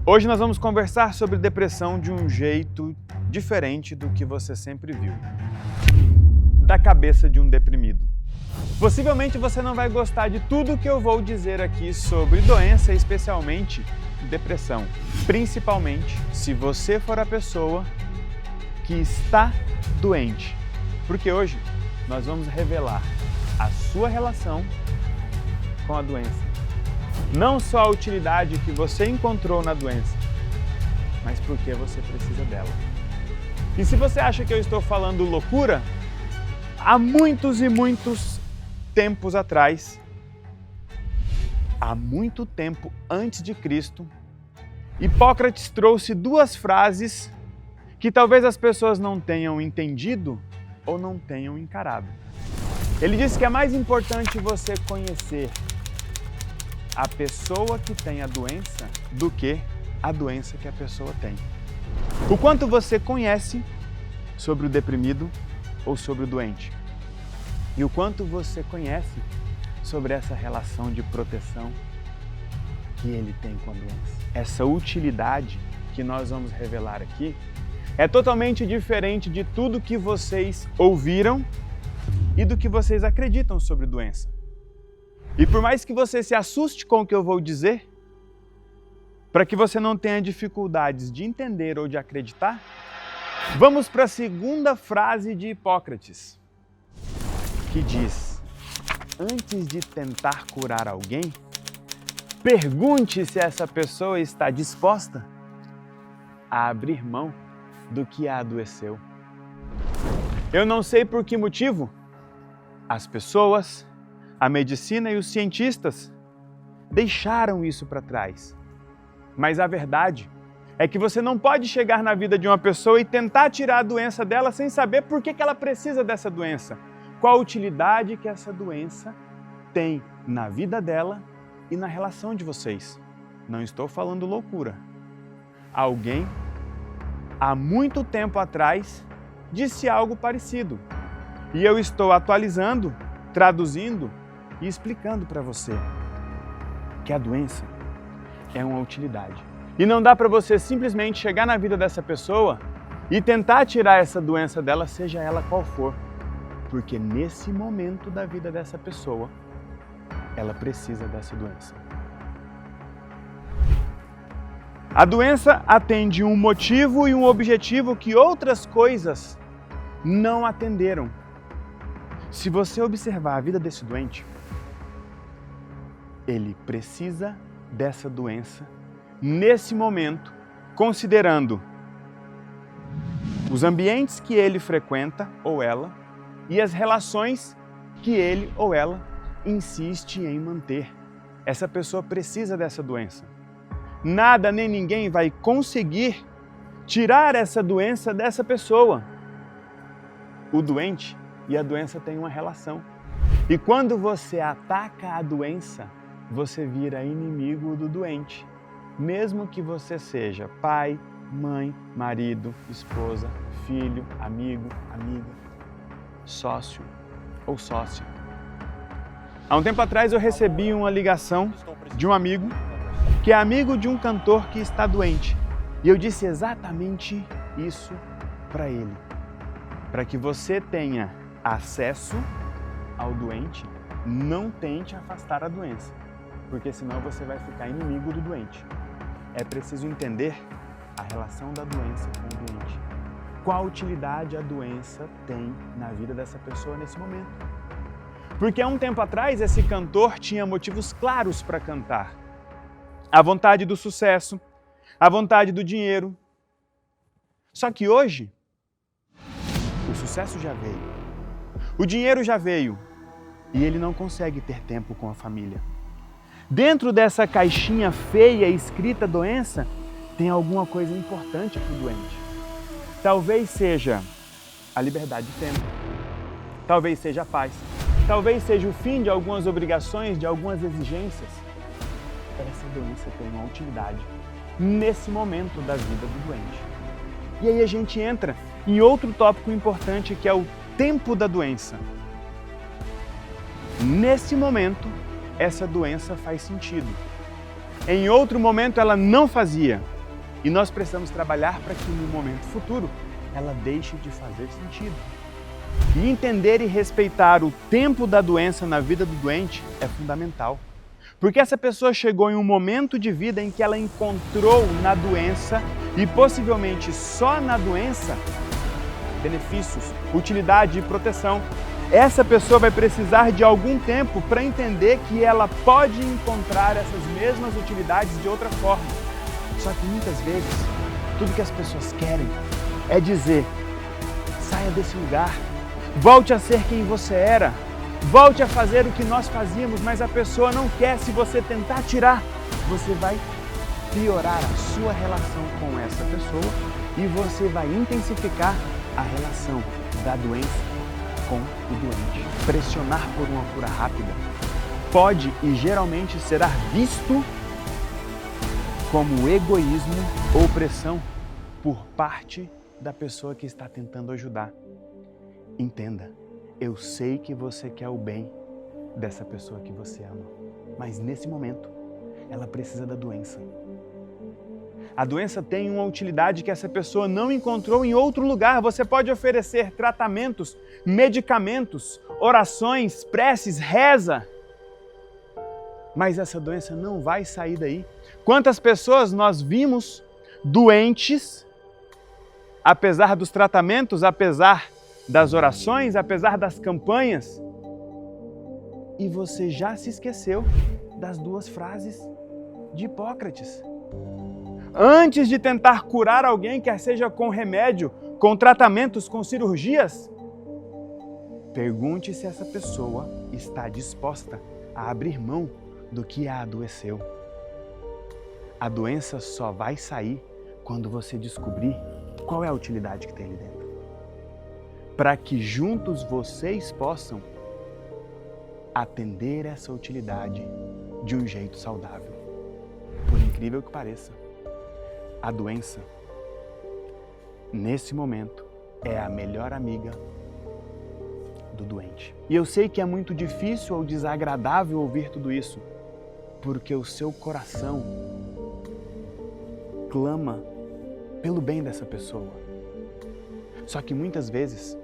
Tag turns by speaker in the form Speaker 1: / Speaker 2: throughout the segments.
Speaker 1: Hoje nós vamos conversar sobre depressão de um jeito diferente do que você sempre viu. Da cabeça de um deprimido. Possivelmente você não vai gostar de tudo que eu vou dizer aqui sobre doença, especialmente depressão. Principalmente se você for a pessoa que está doente. Porque hoje nós vamos revelar a sua relação com a doença. Não só a utilidade que você encontrou na doença, mas por que você precisa dela. E se você acha que eu estou falando loucura, há muitos e muitos tempos atrás, há muito tempo antes de Cristo, Hipócrates trouxe duas frases que talvez as pessoas não tenham entendido ou não tenham encarado. Ele disse que é mais importante você conhecer a pessoa que tem a doença do que a doença que a pessoa tem. O quanto você conhece sobre o deprimido ou sobre o doente. E o quanto você conhece sobre essa relação de proteção que ele tem com a doença. Essa utilidade que nós vamos revelar aqui é totalmente diferente de tudo que vocês ouviram e do que vocês acreditam sobre doença. E por mais que você se assuste com o que eu vou dizer, para que você não tenha dificuldades de entender ou de acreditar, vamos para a segunda frase de Hipócrates, que diz: antes de tentar curar alguém, pergunte se essa pessoa está disposta a abrir mão do que a adoeceu. Eu não sei por que motivo as pessoas, a medicina e os cientistas deixaram isso para trás. Mas a verdade é que você não pode chegar na vida de uma pessoa e tentar tirar a doença dela sem saber por que ela precisa dessa doença. Qual a utilidade que essa doença tem na vida dela e na relação de vocês. Não estou falando loucura. Alguém, há muito tempo atrás, disse algo parecido. E eu estou atualizando, traduzindo e explicando para você que a doença é uma utilidade. E não dá para você simplesmente chegar na vida dessa pessoa e tentar tirar essa doença dela, seja ela qual for. Porque nesse momento da vida dessa pessoa, ela precisa dessa doença. A doença atende um motivo e um objetivo que outras coisas não atenderam. Se você observar a vida desse doente, ele precisa dessa doença nesse momento, considerando os ambientes que ele frequenta ou ela e as relações que ele ou ela insiste em manter. Essa pessoa precisa dessa doença. Nada nem ninguém vai conseguir tirar essa doença dessa pessoa. O doente e a doença têm uma relação. E quando você ataca a doença, você vira inimigo do doente. Mesmo que você seja pai, mãe, marido, esposa, filho, amigo, amiga, sócio ou sócia. Há um tempo atrás eu recebi uma ligação de um amigo que é amigo de um cantor que está doente. E eu disse exatamente isso para ele. Para que você tenha acesso ao doente, não tente afastar a doença, porque senão você vai ficar inimigo do doente. É preciso entender a relação da doença com o doente. Qual utilidade a doença tem na vida dessa pessoa nesse momento. Porque há um tempo atrás esse cantor tinha motivos claros para cantar. A vontade do sucesso, a vontade do dinheiro. Só que hoje, o sucesso já veio. O dinheiro já veio e ele não consegue ter tempo com a família. Dentro dessa caixinha feia escrita doença, tem alguma coisa importante para o doente. Talvez seja a liberdade de tempo, talvez seja a paz, talvez seja o fim de algumas obrigações, de algumas exigências. Essa doença tem uma utilidade nesse momento da vida do doente. E aí a gente entra em outro tópico importante que é o tempo da doença. Nesse momento, essa doença faz sentido. Em outro momento, ela não fazia. E nós precisamos trabalhar para que no momento futuro ela deixe de fazer sentido. E entender e respeitar o tempo da doença na vida do doente é fundamental. Porque essa pessoa chegou em um momento de vida em que ela encontrou na doença, e possivelmente só na doença, benefícios, utilidade e proteção. Essa pessoa vai precisar de algum tempo para entender que ela pode encontrar essas mesmas utilidades de outra forma. Só que muitas vezes, tudo que as pessoas querem é dizer: saia desse lugar, volte a ser quem você era, volte a fazer o que nós fazíamos, mas a pessoa não quer. Se você tentar tirar, você vai piorar a sua relação com essa pessoa e você vai intensificar a relação da doença com o doente. Pressionar por uma cura rápida pode e geralmente será visto como egoísmo ou pressão por parte da pessoa que está tentando ajudar. Entenda, eu sei que você quer o bem dessa pessoa que você ama, mas nesse momento ela precisa da doença. A doença tem uma utilidade que essa pessoa não encontrou em outro lugar. Você pode oferecer tratamentos, medicamentos, orações, preces, reza, mas essa doença não vai sair daí. Quantas pessoas nós vimos doentes, apesar dos tratamentos, apesar das orações, apesar das campanhas, e você já se esqueceu das duas frases de Hipócrates. Antes de tentar curar alguém, quer seja com remédio, com tratamentos, com cirurgias, pergunte se essa pessoa está disposta a abrir mão do que a adoeceu. A doença só vai sair quando você descobrir qual é a utilidade que tem ali dentro. Para que juntos vocês possam atender essa utilidade de um jeito saudável. Por incrível que pareça, a doença, nesse momento, é a melhor amiga do doente. E eu sei que é muito difícil ou desagradável ouvir tudo isso, porque o seu coração clama pelo bem dessa pessoa. Só que muitas vezes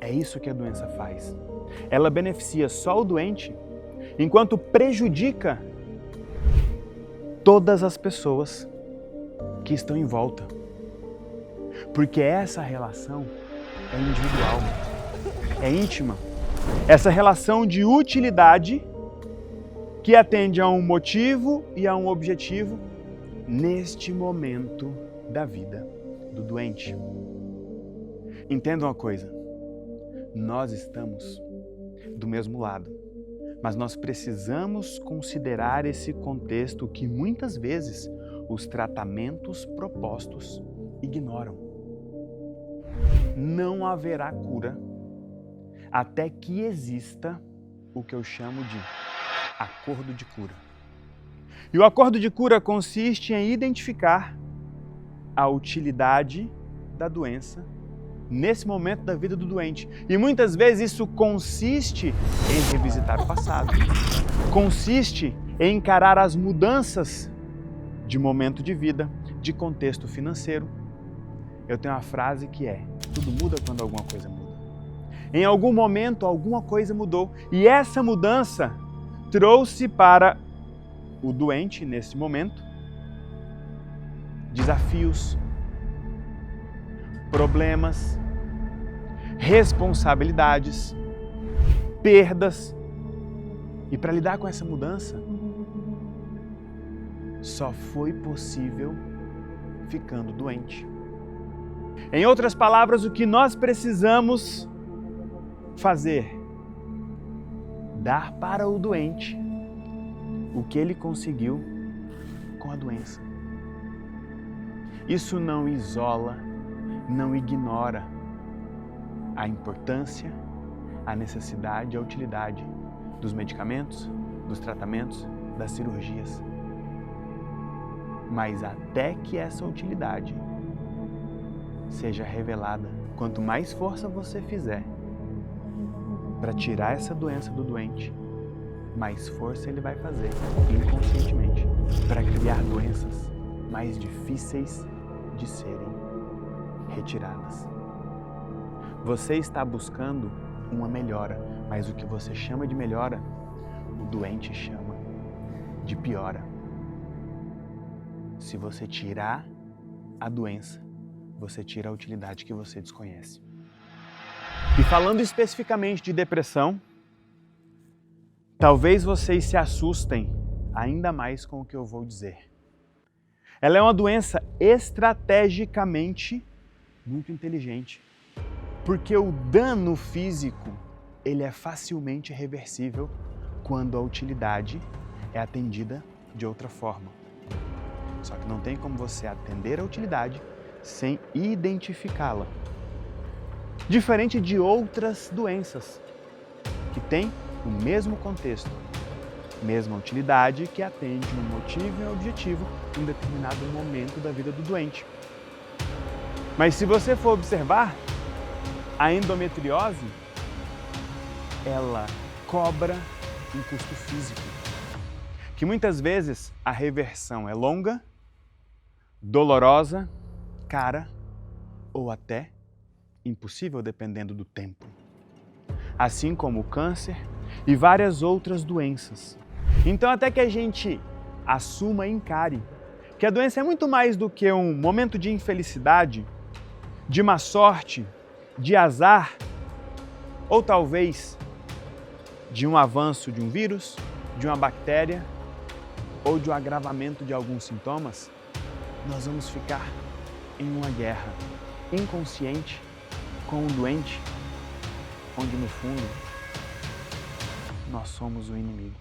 Speaker 1: é isso que a doença faz. Ela beneficia só o doente, enquanto prejudica todas as pessoas que estão em volta. Porque essa relação é individual, é íntima. Essa relação de utilidade que atende a um motivo e a um objetivo neste momento da vida do doente. Entenda uma coisa, nós estamos do mesmo lado, mas nós precisamos considerar esse contexto que muitas vezes os tratamentos propostos ignoram. Não haverá cura até que exista o que eu chamo de acordo de cura. E o acordo de cura consiste em identificar a utilidade da doença nesse momento da vida do doente. E muitas vezes isso consiste em revisitar o passado, consiste em encarar as mudanças de momento de vida, de contexto financeiro. Eu tenho uma frase que é: tudo muda quando alguma coisa muda. Em algum momento, alguma coisa mudou. E essa mudança trouxe para o doente, nesse momento, desafios, problemas, responsabilidades, perdas. E para lidar com essa mudança, só foi possível ficando doente. Em outras palavras, o que nós precisamos fazer? Dar para o doente o que ele conseguiu com a doença. Isso não isola, não ignora a importância, a necessidade, a utilidade dos medicamentos, dos tratamentos, das cirurgias. Mas até que essa utilidade seja revelada, quanto mais força você fizer para tirar essa doença do doente, mais força ele vai fazer inconscientemente para criar doenças mais difíceis de serem retiradas. Você está buscando uma melhora, mas o que você chama de melhora, o doente chama de piora. Se você tirar a doença, você tira a utilidade que você desconhece. E falando especificamente de depressão, talvez vocês se assustem ainda mais com o que eu vou dizer. Ela é uma doença estrategicamente muito inteligente, porque o dano físico ele é facilmente reversível quando a utilidade é atendida de outra forma. Só que não tem como você atender a utilidade sem identificá-la. Diferente de outras doenças que têm o mesmo contexto, mesma utilidade que atende um motivo e um objetivo em um determinado momento da vida do doente. Mas se você for observar, a endometriose, ela cobra um custo físico, que muitas vezes a reversão é longa, dolorosa, cara ou até impossível dependendo do tempo. Assim como o câncer e várias outras doenças. Então até que a gente assuma e encare que a doença é muito mais do que um momento de infelicidade, de má sorte, de azar, ou talvez de um avanço de um vírus, de uma bactéria ou de um agravamento de alguns sintomas, nós vamos ficar em uma guerra inconsciente com um doente, onde no fundo nós somos o inimigo.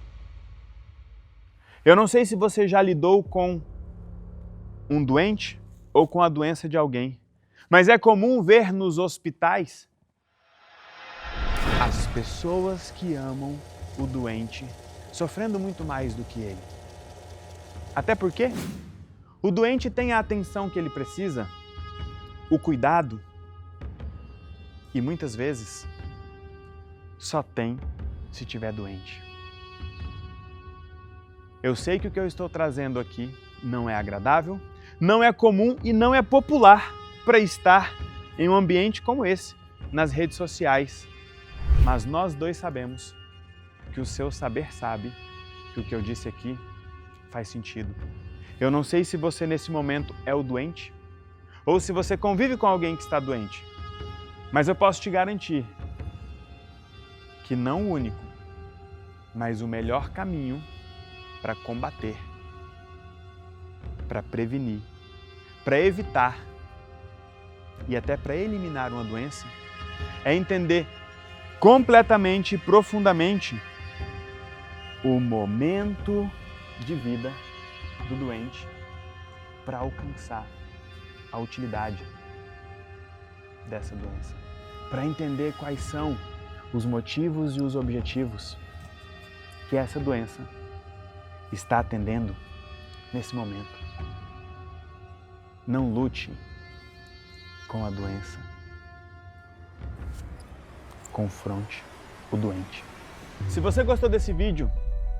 Speaker 1: Eu não sei se você já lidou com um doente ou com a doença de alguém, mas é comum ver nos hospitais as pessoas que amam o doente sofrendo muito mais do que ele. Até porque o doente tem a atenção que ele precisa, o cuidado, e muitas vezes só tem se tiver doente. Eu sei que o que eu estou trazendo aqui não é agradável, não é comum e não é popular para estar em um ambiente como esse, nas redes sociais. Mas nós dois sabemos que o seu saber sabe que o que eu disse aqui faz sentido. Eu não sei se você nesse momento é o doente ou se você convive com alguém que está doente, mas eu posso te garantir que não o único, mas o melhor caminho para combater, para prevenir, para evitar e até para eliminar uma doença é entender completamente e profundamente o momento de vida do doente para alcançar a utilidade dessa doença, para entender quais são os motivos e os objetivos que essa doença está atendendo nesse momento. Não lute com a doença. Confronte o doente. Se você gostou desse vídeo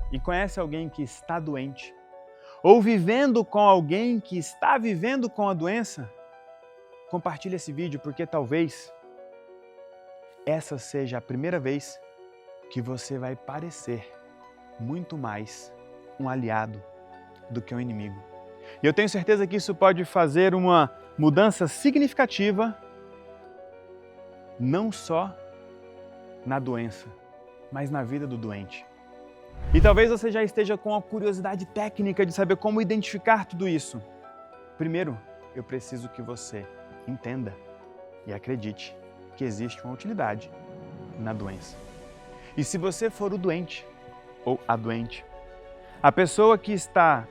Speaker 1: e conhece alguém que está doente, ou vivendo com alguém que está vivendo com a doença, compartilhe esse vídeo porque talvez essa seja a primeira vez que você vai parecer muito mais um aliado do que um inimigo. E eu tenho certeza que isso pode fazer uma mudança significativa, não só na doença, mas na vida do doente. E talvez você já esteja com a curiosidade técnica de saber como identificar tudo isso. Primeiro, eu preciso que você entenda e acredite que existe uma utilidade na doença. E se você for o doente ou a doente, a pessoa que está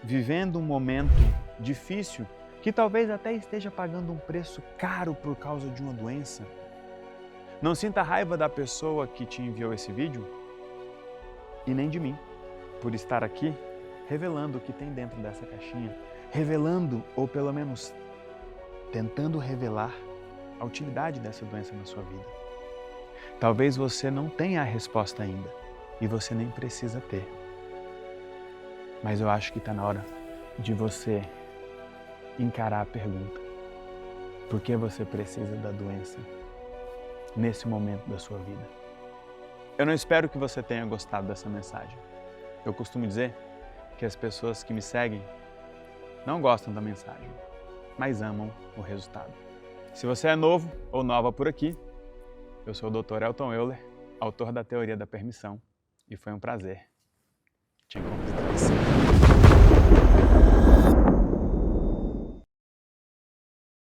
Speaker 1: vivendo um momento difícil, que talvez até esteja pagando um preço caro por causa de uma doença, não sinta raiva da pessoa que te enviou esse vídeo e nem de mim, por estar aqui revelando o que tem dentro dessa caixinha, revelando, ou pelo menos tentando revelar, a utilidade dessa doença na sua vida. Talvez você não tenha a resposta ainda e você nem precisa ter. Mas eu acho que está na hora de você encarar a pergunta: por que você precisa da doença nesse momento da sua vida? Eu não espero que você tenha gostado dessa mensagem. Eu costumo dizer que as pessoas que me seguem não gostam da mensagem, mas amam o resultado. Se você é novo ou nova por aqui, eu sou o Dr. Elton Euler, autor da Teoria da Permissão, e foi um prazer te encontrar.